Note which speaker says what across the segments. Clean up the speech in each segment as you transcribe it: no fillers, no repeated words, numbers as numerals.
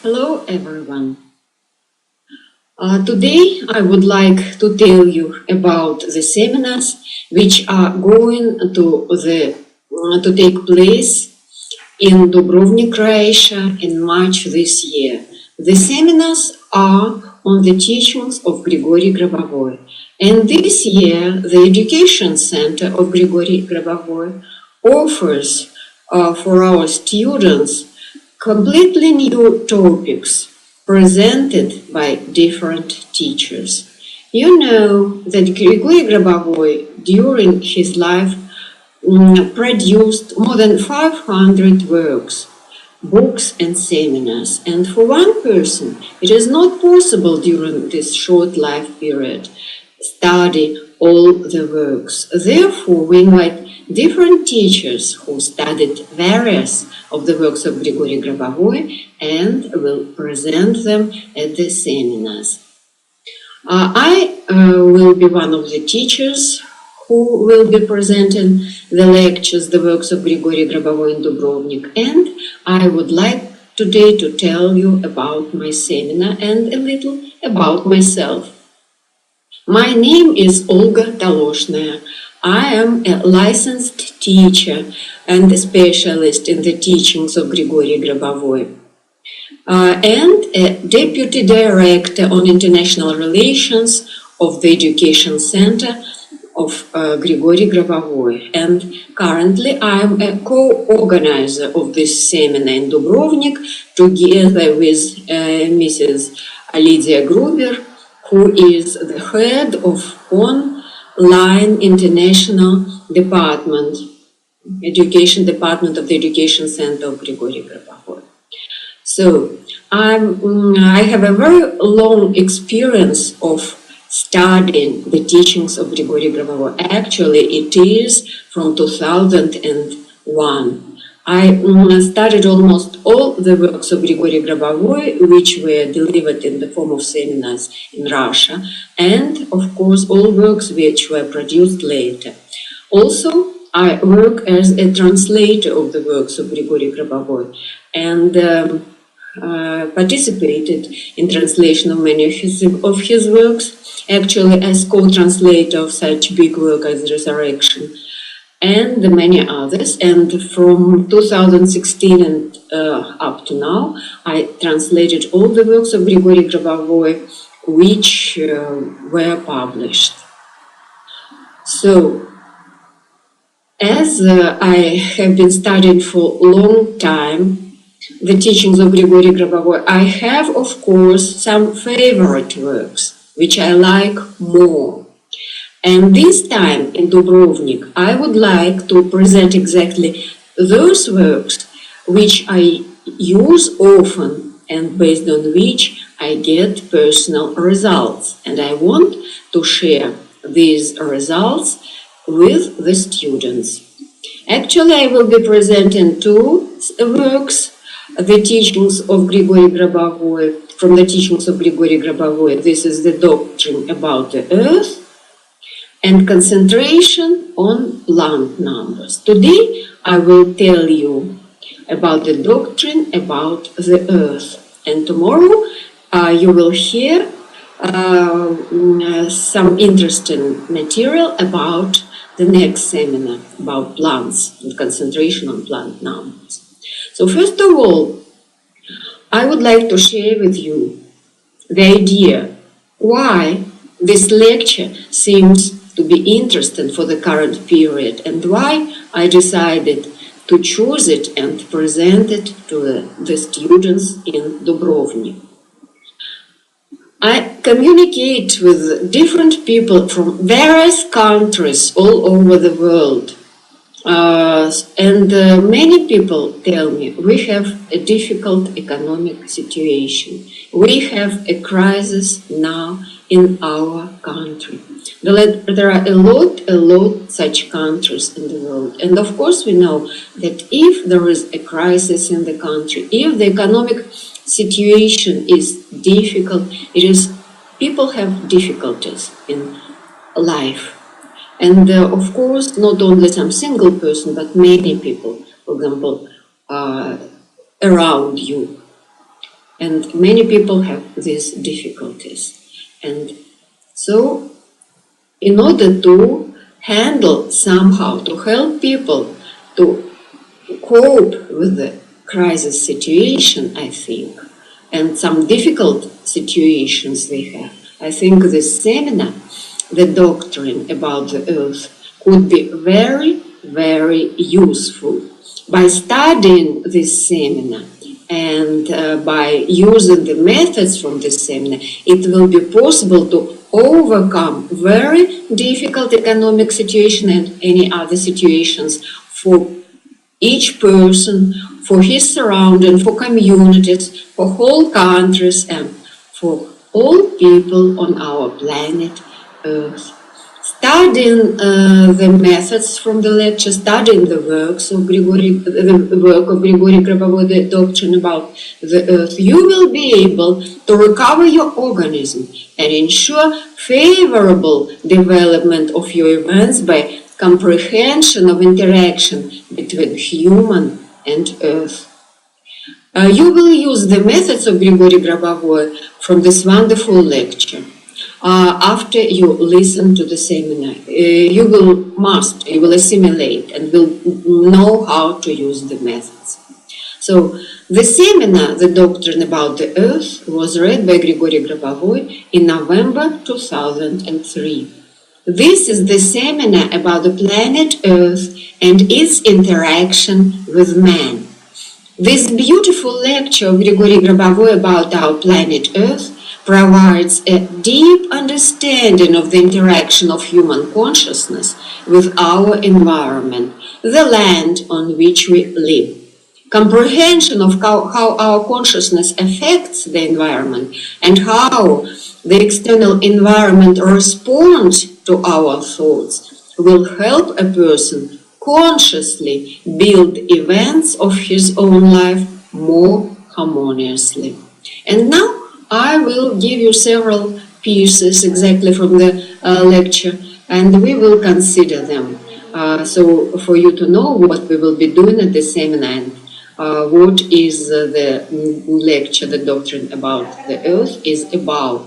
Speaker 1: Hello everyone. Today I would like to tell you about the seminars which are going to take place in Dubrovnik, Croatia in March this year. The seminars are on the teachings of Grigori Grabovoi. And this year the Education Center of Grigori Grabovoi offers for our students completely new topics presented by different teachers. You know that Grigori Grabovoi during his life produced more than 500 works, books and seminars, and for one person it is not possible during this short life period study all the works. Therefore, we invite different teachers who studied various of the works of Grigori Grabovoi and will present them at the seminars. I will be one of the teachers who will be presenting the lectures, the works of Grigori Grabovoi in Dubrovnik, and I would like today to tell you about my seminar and a little about myself. My name is Olga Toloshnaya. I am a licensed teacher and a specialist in the teachings of Grigori Grabovoi, and a deputy director on international relations of the Education Center of Grigori Grabovoi. And currently I am a co-organizer of this seminar in Dubrovnik together with Mrs. Lydia Gruber, who is the head of online international department, education department of the Education Center of Grigori Grabovoi. So I have a very long experience of studying the teachings of Grigori Grabovoi. Actually, it is from 2001. I studied almost all the works of Grigori Grabovoi, which were delivered in the form of seminars in Russia, and of course all works which were produced later. Also, I work as a translator of the works of Grigori Grabovoi and participated in translation of many of his works, actually as co-translator of such big work as Resurrection and many others. And from 2016 and up to now, I translated all the works of Grigori Grabovoi which were published. So, as I have been studying for a long time the teachings of Grigori Grabovoi, I have, of course, some favorite works which I like more. And this time in Dubrovnik, I would like to present exactly those works which I use often and based on which I get personal results. And I want to share these results with the students. Actually, I will be presenting two works, the teachings of Grigori Grabovoi, from the teachings of Grigori Grabovoi. This is the doctrine about the earth, and concentration on blunt numbers. Today I will tell you about the doctrine about the earth, and tomorrow you will hear some interesting material about the next seminar, about plants and concentration on plant numbers. So first of all, I would like to share with you the idea why this lecture seems to be interesting for the current period and why I decided to choose it and present it to the students in Dubrovnik. I communicate with different people from various countries all over the world. And many people tell me we have a difficult economic situation. We have a crisis now in our country. There are a lot such countries in the world. And of course we know that if there is a crisis in the country, if the economic situation is difficult, people have difficulties in life. And of course, not only some single person, but many people, for example, around you. And many people have these difficulties. And so, in order to handle somehow, to help people to cope with the crisis situation, I think, and some difficult situations they have, I think this seminar, the doctrine about the earth, could be very, very useful. By studying this seminar and by using the methods from this seminar, it will be possible to overcome very difficult economic situation and any other situations for each person, for his surrounding, for communities, for whole countries, and for all people on our planet Earth. Studying the methods from the lecture, studying the works of Grigori Grabovoi, the doctrine about the earth, you will be able to recover your organism and ensure favorable development of your events by comprehension of interaction between human and earth. You will use the methods of Grigori Grabovoi from this wonderful lecture. After you listen to the seminar, you will assimilate and will know how to use the methods. So the seminar, the doctrine about the earth, was read by Grigori Grabovoi in November 2003. This is the seminar about the planet Earth and its interaction with man. This beautiful lecture of Grigori Grabovoi about our planet Earth provides a deep understanding of the interaction of human consciousness with our environment, the land on which we live. Comprehension of how our consciousness affects the environment and how the external environment responds to our thoughts will help a person consciously build events of his own life more harmoniously. And now I will give you several pieces exactly from the lecture, and we will consider them. So for you to know what we will be doing at the seminar, what is the lecture, the doctrine about the earth is about.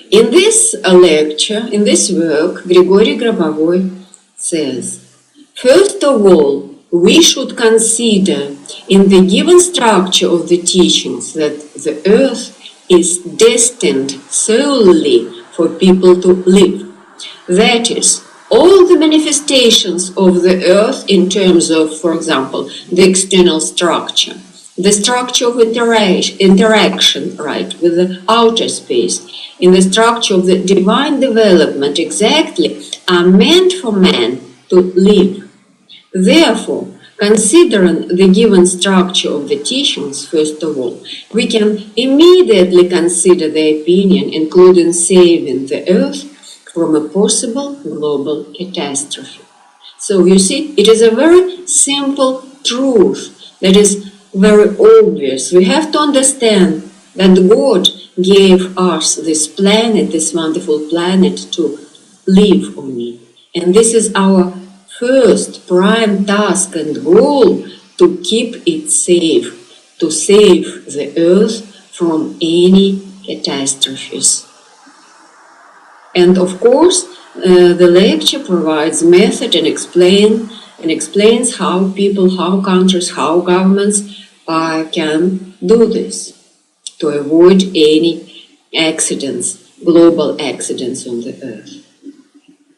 Speaker 1: In this lecture, in this work, Grigori Grabovoi says, first of all, we should consider in the given structure of the teachings that the earth is destined solely for people to live. That is, all the manifestations of the earth in terms of, for example, the external structure, the structure of interaction, right, with the outer space, in the structure of the divine development exactly, are meant for man to live. Therefore, considering the given structure of the teachings, first of all, we can immediately consider the opinion including saving the earth from a possible global catastrophe. So you see, it is a very simple truth that is very obvious. We have to understand that God gave us this planet, this wonderful planet, to live on it. And this is our first prime task and goal, to keep it safe, to save the earth from any catastrophes. And of course, the lecture provides method and explains how people, how countries, how governments can do this to avoid any accidents, global accidents on the earth.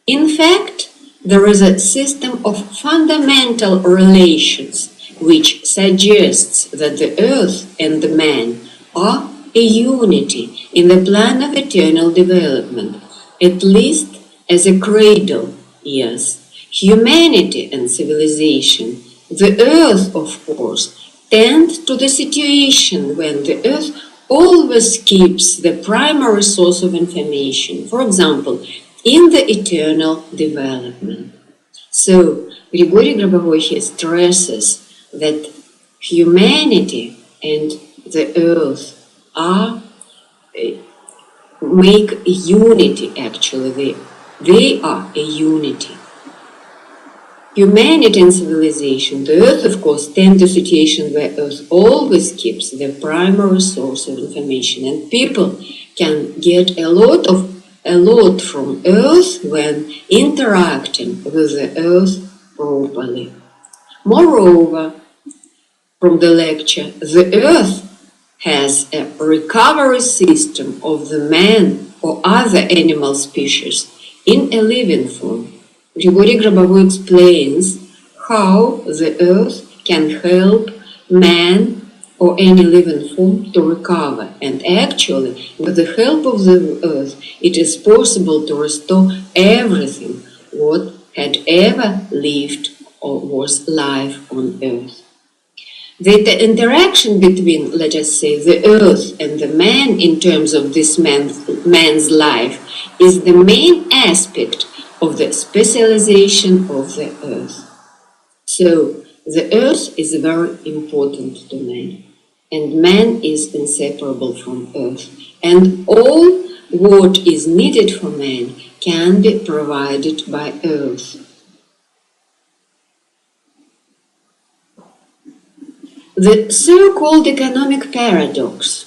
Speaker 1: In fact, there is a system of fundamental relations which suggests that the earth and the man are a unity in the plan of eternal development, at least as a cradle, yes. Humanity and civilization, the earth, of course, tend to the situation when the earth always keeps the primary source of information, for example, in the eternal development. So, Grigori Grabovoi stresses that humanity and the earth make unity, actually. They are a unity. humanity and civilization, the Earth, of course, tend to a situation where Earth always keeps the primary source of information, and people can get a lot from Earth when interacting with the Earth properly. Moreover, from the lecture, the Earth has a recovery system of the man or other animal species in a living form. Grigori Grabovoi explains how the Earth can help man or any living form to recover, and actually, with the help of the Earth, it is possible to restore everything what had ever lived or was life on Earth. The interaction between, let us say, the Earth and the man in terms of this man's life is the main aspect of the specialization of the Earth. So, the Earth is very important to man, and man is inseparable from Earth, and all what is needed for man can be provided by Earth. The so-called economic paradox,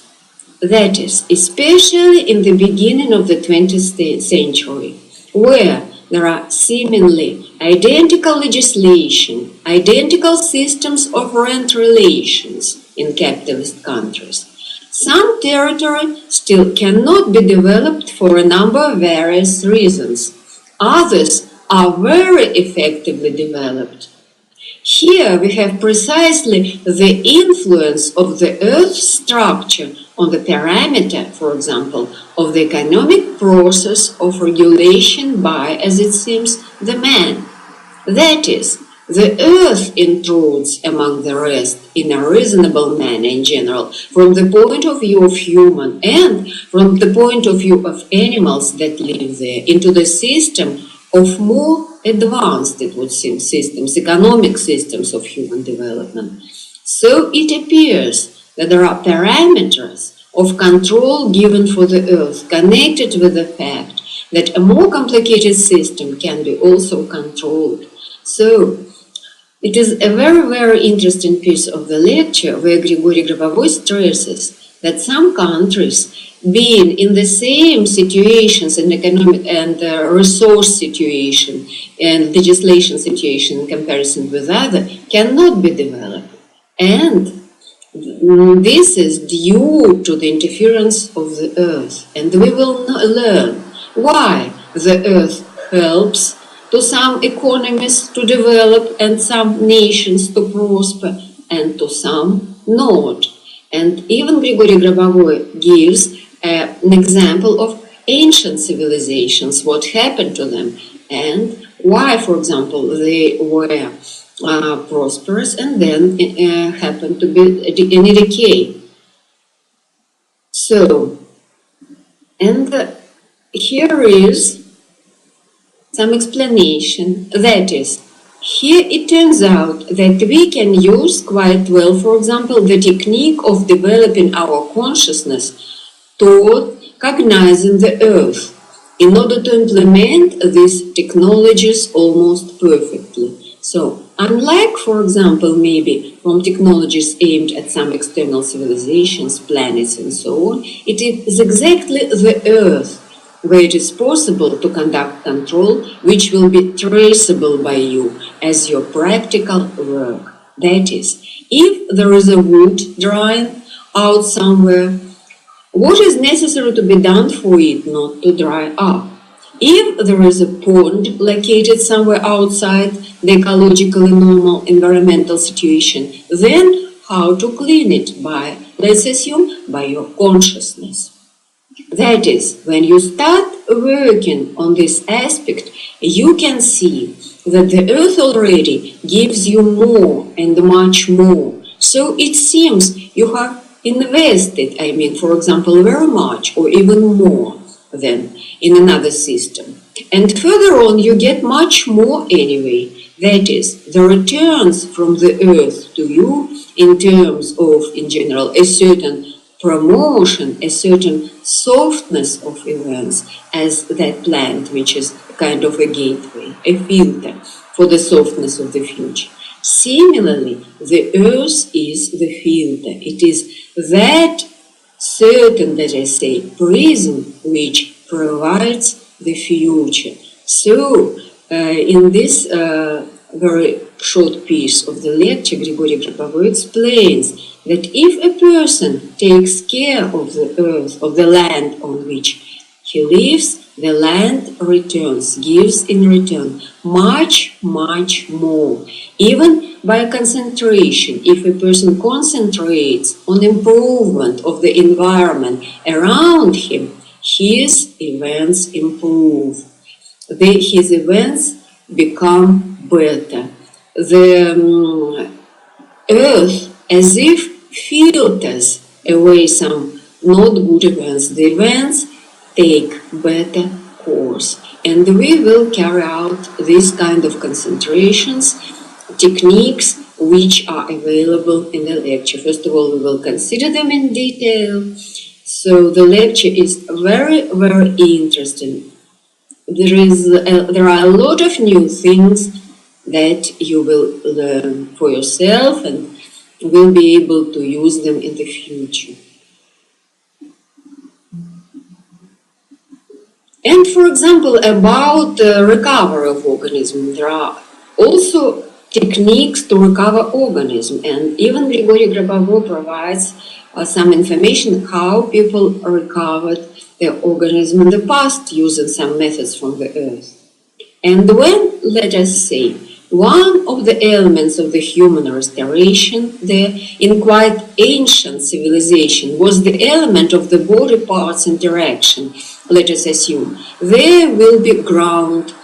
Speaker 1: that is, especially in the beginning of the 20th century, where there are seemingly identical legislation, identical systems of rent relations in capitalist countries, some territory still cannot be developed for a number of various reasons. Others are very effectively developed. Here we have precisely the influence of the Earth's structure on the parameter, for example, of the economic process of regulation by, as it seems, the man. That is, the Earth intrudes among the rest in a reasonable manner in general, from the point of view of human and from the point of view of animals that live there, into the system of more advanced, it would seem, systems, economic systems of human development. So it appears that there are parameters of control given for the Earth connected with the fact that a more complicated system can be also controlled. So it is a very, very interesting piece of the lecture where Grigori Grabovoi stresses that some countries, being in the same situations in economic and resource situation and legislation situation in comparison with other, cannot be developed. And this is due to the interference of the Earth. And we will learn why the Earth helps to some economies to develop and some nations to prosper and to some not. And even Grigori Grabovoi gives an example of ancient civilizations, what happened to them, and why, for example, they were prosperous and then happened to be in a decay. So, and here is some explanation, that is, here it turns out that we can use quite well, for example, the technique of developing our consciousness toward cognizing the Earth in order to implement these technologies almost perfectly. So, unlike, for example, maybe from technologies aimed at some external civilizations, planets and so on, it is exactly the Earth where it is possible to conduct control which will be traceable by you as your practical work. That is, if there is a wood drying out somewhere, what is necessary to be done for it not to dry up? If there is a pond located somewhere outside the ecologically normal environmental situation, then how to clean it? By, let's assume, by your consciousness. That is, when you start working on this aspect, you can see that the Earth already gives you more and much more. So it seems you have invested, for example, very much or even more than in another system. And further on, you get much more anyway. That is, the returns from the Earth to you in terms of, in general, a certain promotion, a certain softness of events as that plant, which is kind of a gateway, a filter. for the softness of the future. Similarly, the earth is the filter. It is that certain, let us say, prism which provides the future. So, in this very short piece of the lecture, Grigori Grabovoi explains that if a person takes care of the earth, of the land on which he lives, the land returns, gives in return much, much more. Even by concentration, if a person concentrates on improvement of the environment around him, his events improve. His events become better. The earth as if filters away some not good events. The events take better course. And we will carry out this kind of concentrations, techniques which are available in the lecture. First of all, we will consider them in detail. So the lecture is very, very interesting. There are a lot of new things that you will learn for yourself and will be able to use them in the future. And for example, about recovery of organism, there are also techniques to recover organism, and even Grigori Grabovoi provides some information how people recovered their organism in the past using some methods from the earth. And when, let us say, one of the elements of the human restoration there in quite ancient civilization was the element of the body parts interaction, let us assume, there will be ground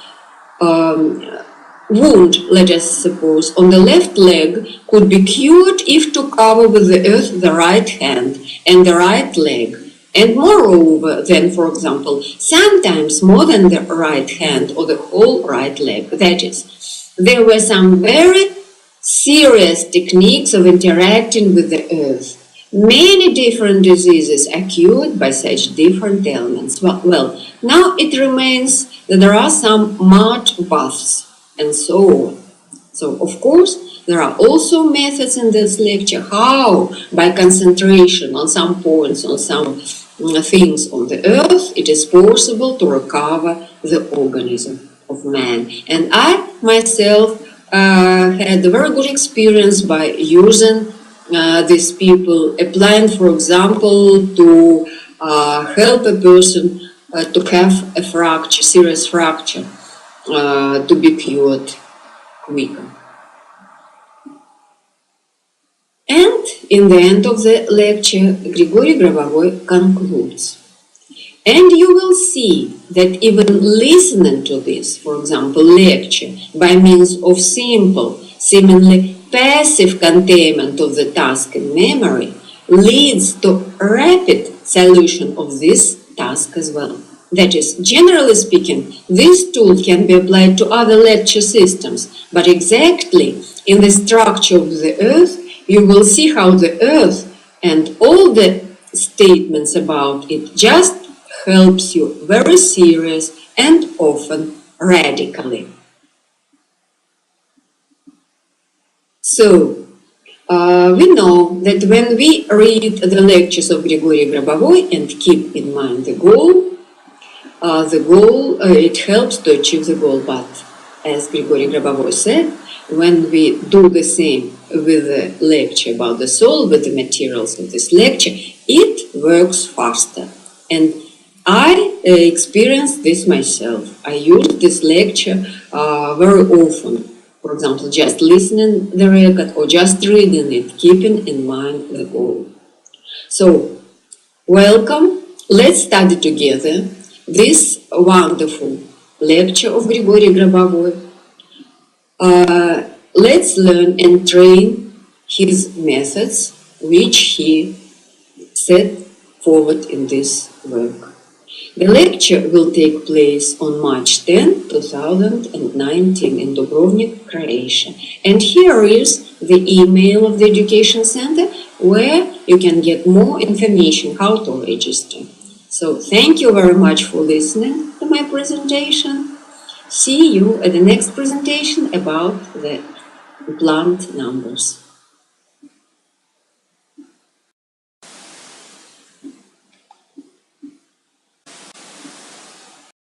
Speaker 1: wound, let us suppose, on the left leg could be cured if to cover with the earth the right hand and the right leg. And moreover, then, for example, sometimes more than the right hand or the whole right leg, that is, there were some very serious techniques of interacting with the earth. Many different diseases are cured by such different elements. Well, now it remains that there are some mud baths and so on. So, of course, there are also methods in this lecture how, by concentration on some points, on some things on the earth, it is possible to recover the organism of man. And I myself had a very good experience by using these people, applying, for example, to help a person to have a fracture, serious fracture, to be cured quicker. And in the end of the lecture, Grigori Grabovoi concludes. And you will see that even listening to this, for example, lecture, by means of simple, seemingly passive containment of the task in memory, leads to rapid solution of this task as well. That is, generally speaking, this tool can be applied to other lecture systems, but exactly in the structure of the earth, you will see how the earth and all the statements about it just helps you very serious and often radically. So, we know that when we read the lectures of Grigori Grabovoi and keep in mind the goal, it helps to achieve the goal. But as Grigori Grabovoi said, when we do the same with the lecture about the soul, with the materials of this lecture, it works faster. And I experienced this myself. I used this lecture very often. For example, just listening the record or just reading it, keeping in mind the goal. So, welcome. Let's study together this wonderful lecture of Grigori Grabovoi. Let's learn and train his methods, which he set forward in this work. The lecture will take place on March 10, 2019 in Dubrovnik, Croatia. And here is the email of the Education Center where you can get more information how to register. So thank you very much for listening to my presentation. See you at the next presentation about the plant numbers.